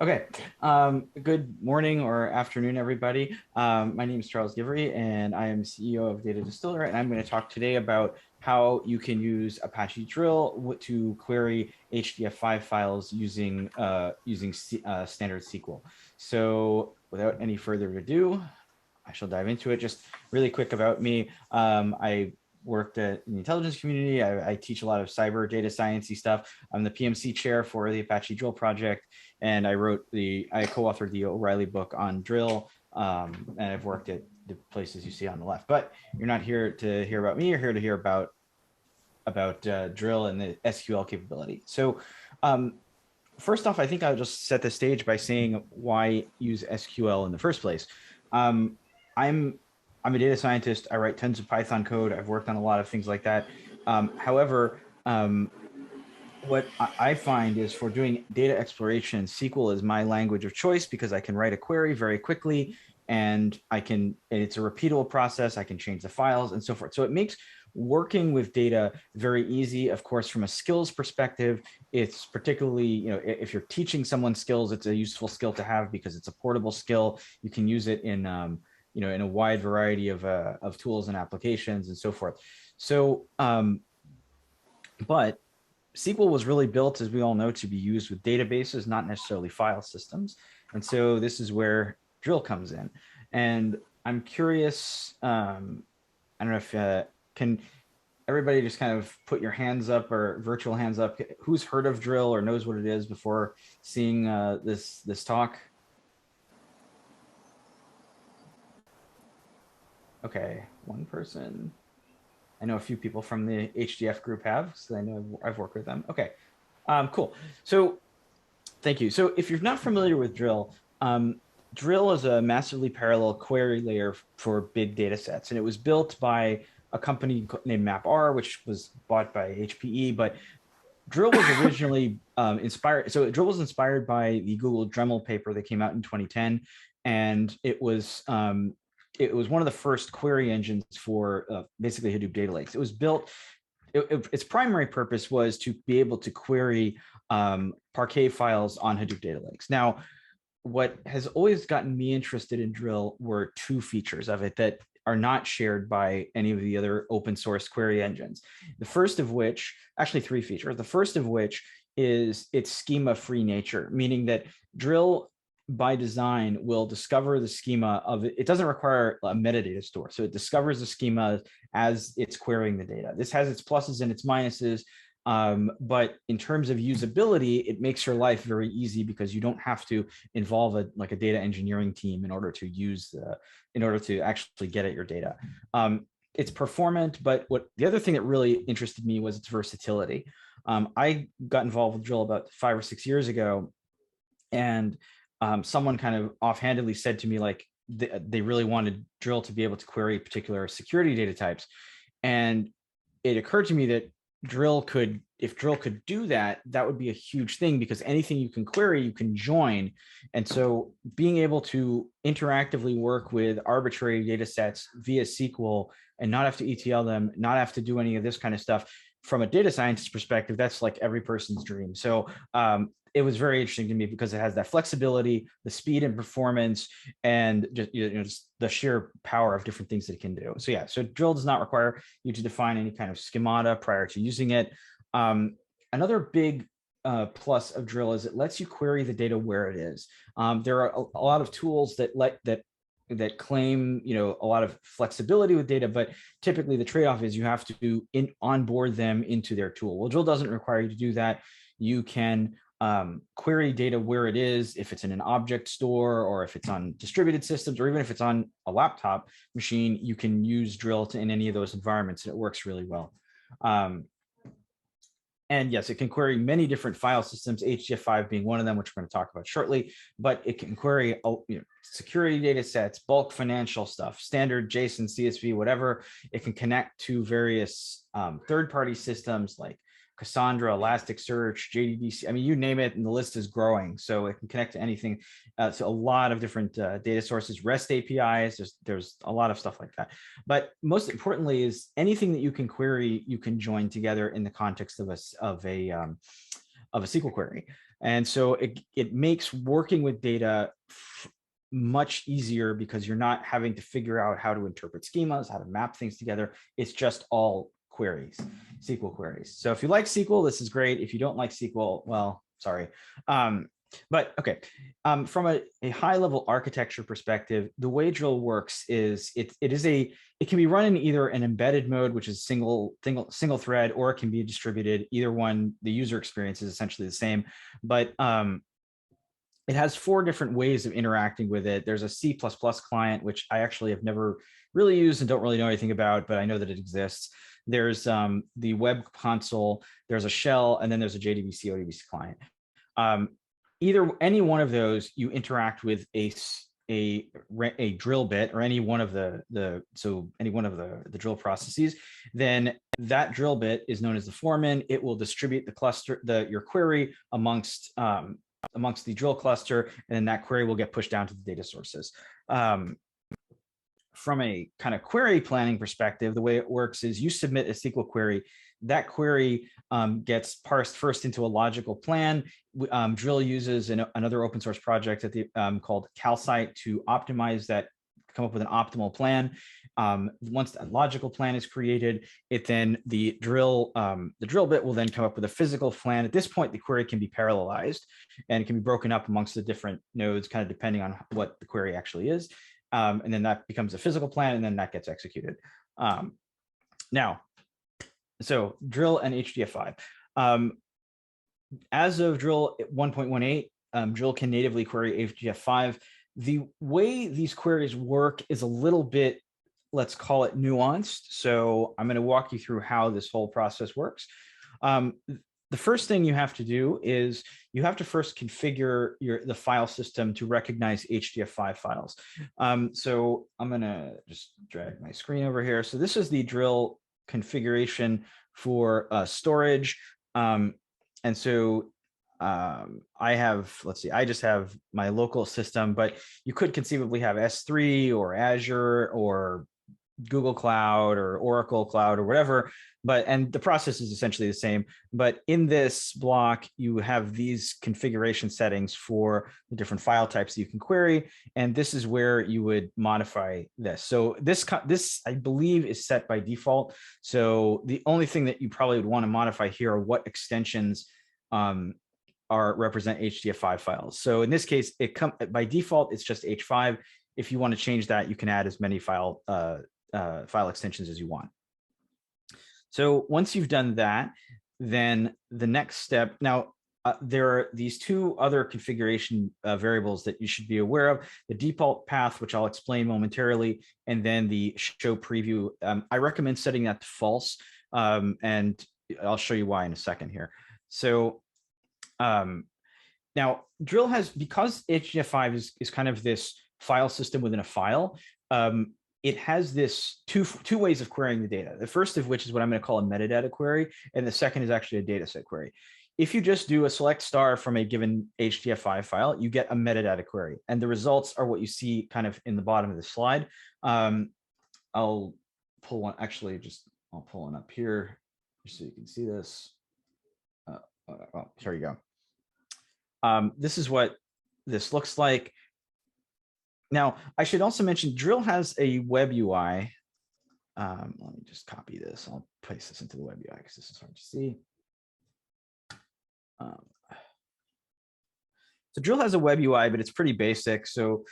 Okay. Good morning or afternoon, everybody. My name is Charles Givre, and I am CEO of DataDistillr, and I'm going to talk today about how you can use Apache Drill to query HDF5 files using standard SQL. So, without any further ado, I shall dive into it. Just really quick about me. I worked in the intelligence community. I teach a lot of cyber data sciencey stuff. I'm the PMC chair for the Apache Drill project, and I co-authored the O'Reilly book on Drill, and I've worked at the places you see on the left. But you're not here to hear about me. You're here to hear about Drill and the SQL capability. So first off, I think I'll just set the stage by saying why use SQL in the first place. I'm a data scientist. I write tons of Python code. I've worked on a lot of things like that. However, what I find is for doing data exploration, SQL is my language of choice because I can write a query very quickly, and it's a repeatable process. I can change the files and so forth. So it makes working with data very easy. Of course, from a skills perspective, it's particularly, if you're teaching someone skills, it's a useful skill to have because it's a portable skill. You can use it in in a wide variety of tools and applications and so forth. So, but SQL was really built, as we all know, to be used with databases, not necessarily file systems. And so this is where Drill comes in. And I'm curious, I don't know if, can everybody just kind of put your hands up or virtual hands up? Who's heard of Drill or knows what it is before seeing this talk? Okay, one person. I know a few people from the HDF group have, so I know I've worked with them. Okay, cool. So thank you. So if you're not familiar with Drill, Drill is a massively parallel query layer for big data sets, and it was built by a company named MapR, which was bought by HPE, but Drill was originally inspired. So Drill was inspired by the Google Dremel paper that came out in 2010, and it was one of the first query engines for basically Hadoop data lakes. It was built. Its primary purpose was to be able to query Parquet files on Hadoop data lakes. Now, what has always gotten me interested in Drill were two features of it that are not shared by any of the other open source query engines. The first of which, actually three features, the first of which is its schema-free nature, meaning that Drill by design will discover the schema of it. It doesn't require a metadata store. So it discovers the schema as it's querying the data. This has its pluses and its minuses. But in terms of usability, it makes your life very easy because you don't have to involve a data engineering team in order to actually get at your data. It's performant, but the other thing that really interested me was its versatility. I got involved with Drill about 5 or 6 years ago, and someone kind of offhandedly said to me, like, they really wanted Drill to be able to query particular security data types. And it occurred to me that if Drill could do that, that would be a huge thing because anything you can query, you can join. And so being able to interactively work with arbitrary data sets via SQL and not have to ETL them, not have to do any of this kind of stuff, from a data scientist perspective, that's like every person's dream. So it was very interesting to me because it has that flexibility, the speed and performance, and just the sheer power of different things that it can do. So yeah, so Drill does not require you to define any kind of schemata prior to using it. Another big plus of Drill is it lets you query the data where it is. There are a lot of tools that claim a lot of flexibility with data, but typically the trade-off is you have to onboard them into their tool. Well, Drill doesn't require you to do that. You can query data where it is, if it's in an object store or if it's on distributed systems, or even if it's on a laptop machine, you can use Drill in any of those environments, and it works really well. And yes, it can query many different file systems, HDF5 being one of them, which we're going to talk about shortly, but it can query security data sets, bulk financial stuff, standard JSON, CSV, whatever. It can connect to various third-party systems like Cassandra, Elasticsearch, JDBC. I mean, you name it, and the list is growing. So it can connect to anything. So a lot of different data sources, REST APIs. There's a lot of stuff like that. But most importantly, is anything that you can query, you can join together in the context of of a SQL query. And so it makes working with data much easier because you're not having to figure out how to interpret schemas, how to map things together. It's just all queries, SQL queries. So if you like SQL, this is great. If you don't like SQL, well, sorry. But okay, from a high level architecture perspective, the way Drill works is it can be run in either an embedded mode, which is single thread, or it can be distributed. Either one, the user experience is essentially the same, but it has 4 different ways of interacting with it. There's a C++ client, which I actually have never really used and don't really know anything about, but I know that it exists. There's the web console, there's a shell, and then there's a JDBC ODBC client. Any one of those, you interact with a drill bit, or any one of the drill processes. Then that drill bit is known as the foreman. It will distribute the cluster, your query amongst the drill cluster, and then that query will get pushed down to the data sources. From a kind of query planning perspective, the way it works is you submit a SQL query. That query gets parsed first into a logical plan. Drill uses another open source project called Calcite to optimize that, come up with an optimal plan. Once that logical plan is created, the drill bit will then come up with a physical plan. At this point, the query can be parallelized and it can be broken up amongst the different nodes, kind of depending on what the query actually is. And then that becomes a physical plan, and then that gets executed. Now, so Drill and HDF5. As of Drill 1.18, Drill can natively query HDF5. The way these queries work is a little bit, let's call it, nuanced. So I'm going to walk you through how this whole process works. The first thing you have to do is you have to first configure the file system to recognize HDF5 files. So I'm going to just drag my screen over here. So this is the Drill configuration for storage. And so I have, let's see, I just have my local system, but you could conceivably have S3 or Azure or Google Cloud or Oracle Cloud or whatever, and the process is essentially the same. But in this block, you have these configuration settings for the different file types that you can query, and this is where you would modify this. So this I believe is set by default. So the only thing that you probably would want to modify here are what extensions represent HDF5 files. So in this case, by default, it's just H5. If you want to change that, you can add as many file extensions as you want. So once you've done that, then the next step, now there are these 2 other configuration variables that you should be aware of: the default path, which I'll explain momentarily, and then the show preview. I recommend setting that to false, and I'll show you why in a second here. So now Drill has, because HDF5 is kind of this file system within a file, it has this two ways of querying the data. The first of which is what I'm going to call a metadata query, and the second is actually a dataset query. If you just do a select star from a given HDF5 file, you get a metadata query, and the results are what you see kind of in the bottom of the slide. I'll pull one, actually, I'll pull one up here just so you can see this. Oh, here you go. This is what this looks like. Now, I should also mention Drill has a web UI. Let me just copy this. I'll paste this into the web UI because this is hard to see. So Drill has a web UI, but it's pretty basic. So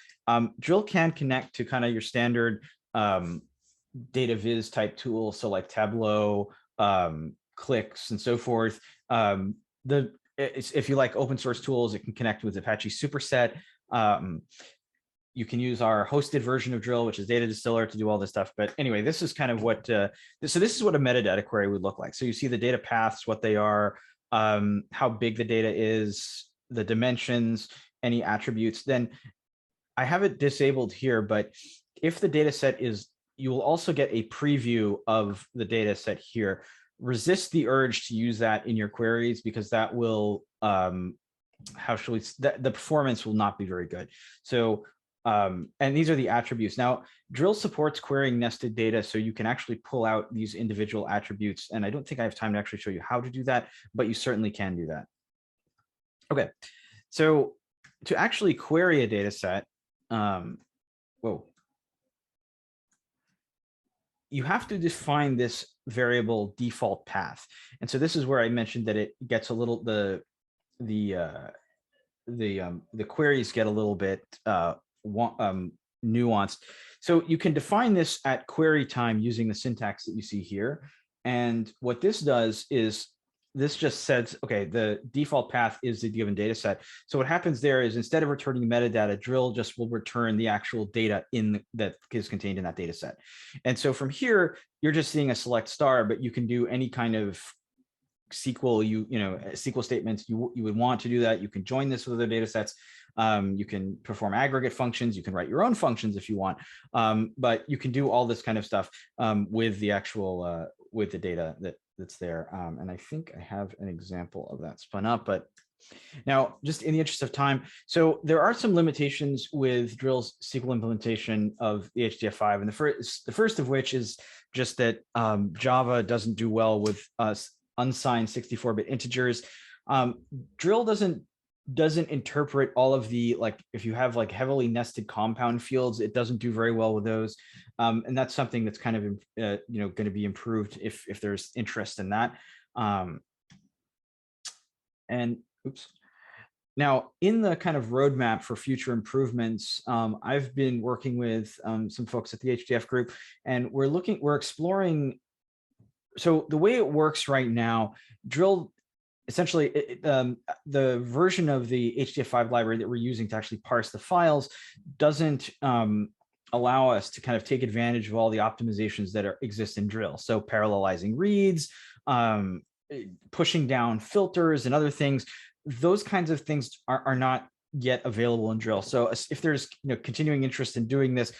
Drill can connect to kind of your standard data viz type tools, so like Tableau, Clicks, and so forth. If you like open source tools, it can connect with Apache Superset. You can use our hosted version of Drill, which is DataDistillr, to do all this stuff. But anyway, this is kind of what, so this is what a metadata query would look like. So you see the data paths, what they are, how big the data is, the dimensions, any attributes. Then I have it disabled here, but if the data set is, you will also get a preview of the data set here. Resist the urge to use that in your queries, because that will, the performance will not be very good. So, and these are the attributes. Now, Drill supports querying nested data, so you can actually pull out these individual attributes. And I don't think I have time to actually show you how to do that, but you certainly can do that. Okay, so to actually query a data set, you have to define this variable default path. And so this is where I mentioned that it gets a little, the queries get a little bit nuanced. So you can define this at query time using the syntax that you see here. And what this does is this just says, okay, the default path is the given data set. So what happens there is instead of returning metadata, drill just will return the actual data that is contained in that data set. And so from here, you're just seeing a select star, but you can do any kind of SQL, SQL statements you would want to do that. You can join this with other data sets. You can perform aggregate functions. You can write your own functions if you want, but you can do all this kind of stuff with the actual with the data that's there. And I think I have an example of that spun up, but now just in the interest of time, so there are some limitations with Drill's SQL implementation of the HDF5, and the first of which is just that Java doesn't do well with unsigned 64-bit integers. Drill doesn't interpret all of the, like, if you have like heavily nested compound fields, it doesn't do very well with those. And that's something that's kind of, going to be improved if there's interest in that. And oops. Now, in the kind of roadmap for future improvements, I've been working with some folks at the HDF group, and we're exploring. So the way it works right now, Drill essentially the version of the HDF5 library that we're using to actually parse the files doesn't allow us to kind of take advantage of all the optimizations that exist in Drill. So parallelizing reads, pushing down filters and other things, those kinds of things are not yet available in Drill. So if there's continuing interest in doing this,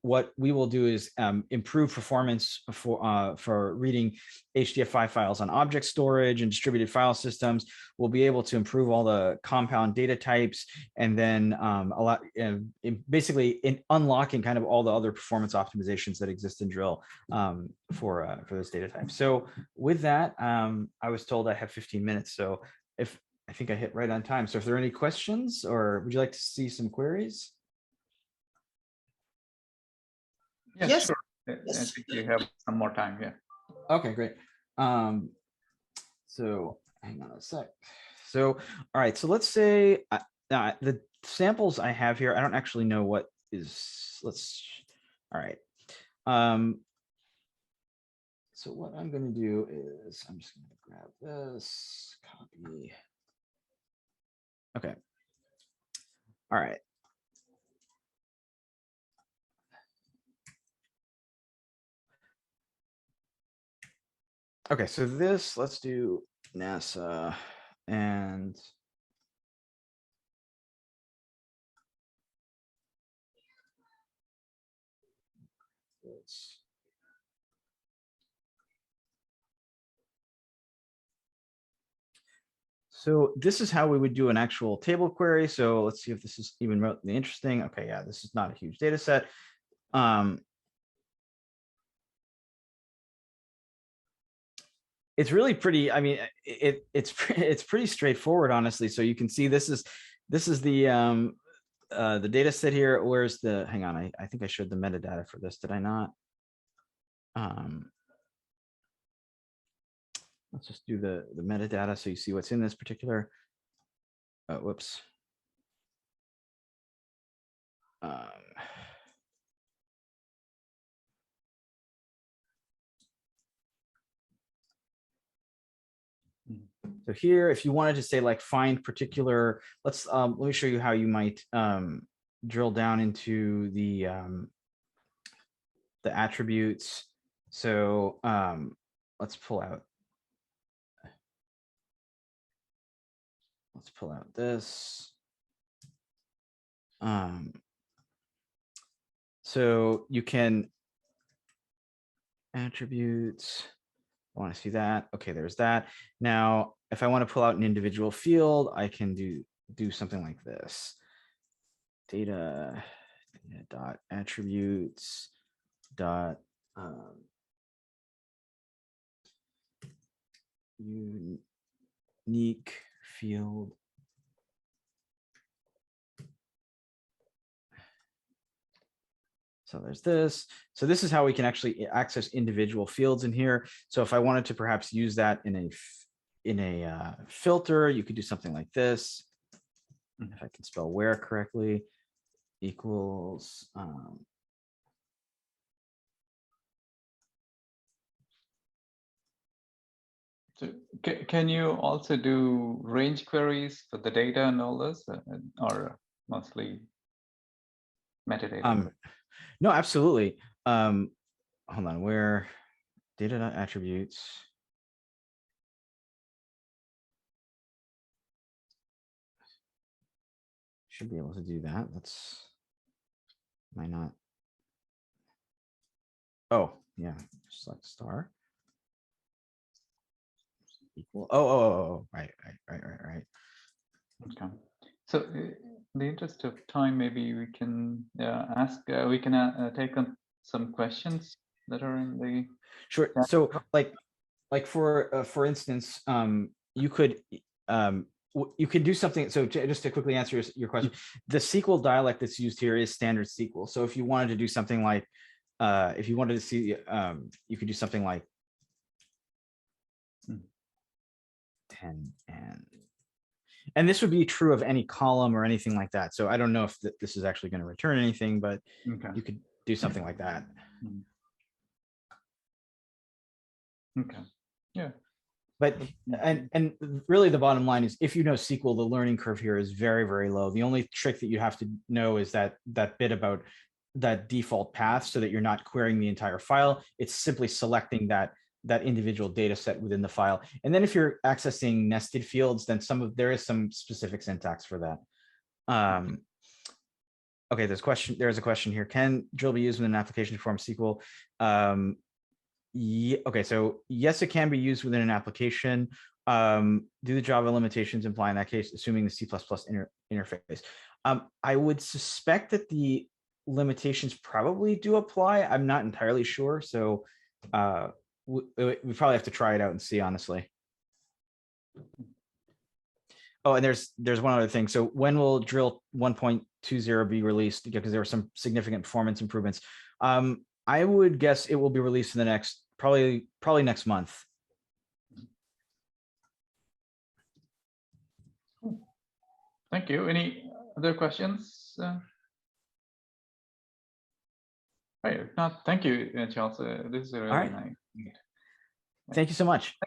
what we will do is improve performance for reading HDF5 files on object storage and distributed file systems. We'll be able to improve all the compound data types, and then basically in unlocking kind of all the other performance optimizations that exist in Drill for those data types. So with that, I was told I have 15 minutes. So I think I hit right on time. So if there are any questions, or would you like to see some queries? Yes, sure. Yes. I think you have some more time here. Okay, great. So hang on a sec. So, all right. So let's say the samples I have here, I don't actually know what is, all right. So what I'm going to do is I'm just going to grab this, copy. Okay. All right. Okay, so let's do NASA and let's. So this is how we would do an actual table query. So let's see if this is even remotely interesting. Okay, yeah, this is not a huge data set. It's really pretty. I mean, it's pretty straightforward, honestly. So you can see this is the data set here. Where's the? Hang on, I think I showed the metadata for this. Did I not? Let's just do the metadata so you see what's in this particular. Whoops. So here, if you wanted to say like find particular, let me show you how you might drill down into the attributes. So let's pull out this. So you can attributes. I want to see that. Okay, there's that. Now, if I want to pull out an individual field, I can do something like this. Data dot attributes dot unique field So there's this. So this is how we can actually access individual fields in here. So if I wanted to perhaps use that in a filter, you could do something like this. If I can spell where correctly, equals. So can you also do range queries for the data and all this, or mostly metadata? No, absolutely. Hold on, where data attributes. Should be able to do that. That's might not. Oh, yeah, select star. Equal. Oh, right. Okay. So in the interest of time, maybe we can take some questions that are in the. Sure. So like for instance, you could do something. So just to quickly answer your question, the SQL dialect that's used here is standard SQL. So if you wanted to do something like, if you wanted to see, you could do something like 10 and this would be true of any column or anything like that. So I don't know if this is actually going to return anything, but you could do something like that. Okay. Yeah. But and really the bottom line is, if you know SQL, the learning curve here is very, very low. The only trick that you have to know is that bit about that default path, so that you're not querying the entire file. It's simply selecting that individual data set within the file. And then if you're accessing nested fields, then there is some specific syntax for that. Okay, there's a question here. Can drill be used within an application to perform SQL? Yeah, okay, so yes, it can be used within an application. Do the Java limitations imply in that case, assuming the C++ interface? I would suspect that the limitations probably do apply. I'm not entirely sure. So we probably have to try it out and see, honestly. Oh, and there's one other thing. So when will drill 1.20 be released? Because there were some significant performance improvements. I would guess it will be released in the next, probably next month. Thank you. Any other questions? Right. If not, thank you, Charles. This is a really nice. Thank you so much.